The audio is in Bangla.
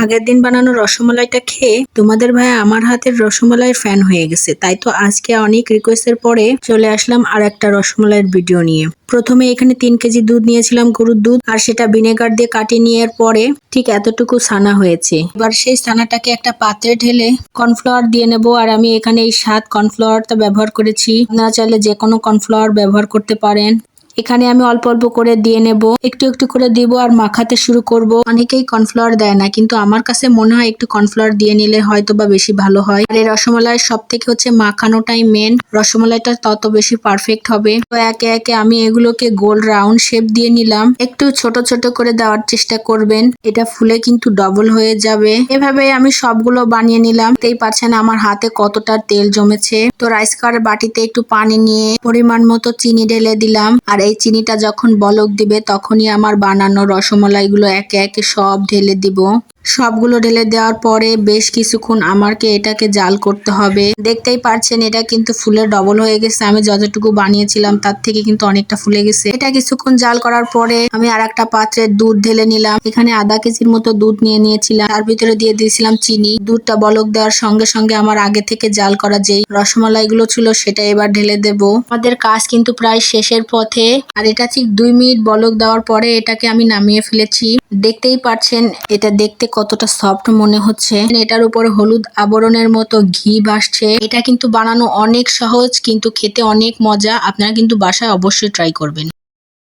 আগের দিন বানানো রসমালাইটা খেয়ে তোমাদের ভাই আমার হাতের রসমালাইয়ের ফ্যান হয়ে গেছে। তাই তো আজকে অনেক রিকোয়েস্টের পরে চলে আসলাম আর একটা রসমালাইয়ের ভিডিও নিয়ে। প্রথমে এখানে 3 কেজি দুধ নিয়েছিলাম, গরুর দুধ, আর সেটা ভিনেগার দিয়ে কাটিয়ে নেওয়ার পরে ঠিক এতটুকু ছানা হয়েছে। এবার সেই ছানাটাকে একটা পাত্রে ঢেলে কর্নফ্লাওয়ার দিয়ে নেব। আর আমি এখানে এই 7 কর্নফ্লাওয়ারটা ব্যবহার করেছি। আপনারা চাইলে যে কোনো কর্নফ্লাওয়ার ব্যবহার করতে পারেন। এখানে আমি অল্প অল্প করে দিয়ে নেব, একটু একটু করে দিব আর মাখাতে শুরু করব। অনেকেই কর্নফ্লাওয়ার দেয় না, কিন্তু আমার কাছে মনে হয় একটু কর্নফ্লাওয়ার দিয়ে নিলে হয়তো বা বেশি ভালো হয়। আর এই রসমালাইয়ের সব থেকে হচ্ছে মাখানোটাই মেন, রসমালাইটা তত বেশি পারফেক্ট হবে। তো একে একে আমি এগুলোকে গোল রাউন্ড শেপ দিয়ে নিলাম। একটু ছোট ছোট করে দেওয়ার চেষ্টা করবেন, এটা ফুলে কিন্তু ডবল হয়ে যাবে। এভাবে আমি সবগুলো বানিয়ে নিলাম। দেখতেই পাচ্ছেন আমার হাতে কতটা তেল জমেছে। তো রাইস কুকারের বাটিতে একটু পানি নিয়ে পরিমাণ মতো চিনি ঢেলে দিলাম। আর এই চিনিটা যখন বলক দিবে তখনই আমার বানানো রসমালাইগুলো একে একে সব ঢেলে দিব। সবগুলো ঢেলে দেওয়ার পরে বেশ কিছুক্ষণ আমাকে এটাকে জাল করতে হবে। দেখতেই পাচ্ছেন এটা কিন্তু ফুলে ডবল হয়ে গেছে। আমি যতটুকু বানিয়েছিলাম তার থেকে কিন্তু অনেকটা ফুলে গেছে। এটা কিছুক্ষণ জাল করার পরে আমি আর একটা পাত্রে দুধ ঢেলে নিলাম। এখানে আধা কেজির মতো দুধ নিয়ে নিয়েছিলাম, তার ভিতরে দিয়ে দিয়েছিলাম চিনি। দুধটা বলক দেওয়ার সঙ্গে সঙ্গে আমার আগে থেকে জাল করা যেই রসমালাইগুলো ছিল সেটা এবার ঢেলে দেব। আমাদের কাজ কিন্তু প্রায় শেষের পথে। আর এটা ঠিক 2 মিনিট বলক দেওয়ার পরে এটাকে আমি নামিয়ে ফেলেছি। দেখতেই পাচ্ছেন এটা দেখতে কতটা সফট মনে হচ্ছে। এটার উপরে হলুদ আবরণের মতো ঘি ভাসছে। এটা কিন্তু বানানো অনেক সহজ, কিন্তু খেতে অনেক মজা। আপনারা কিন্তু বাসায় অবশ্যই ট্রাই করবেন।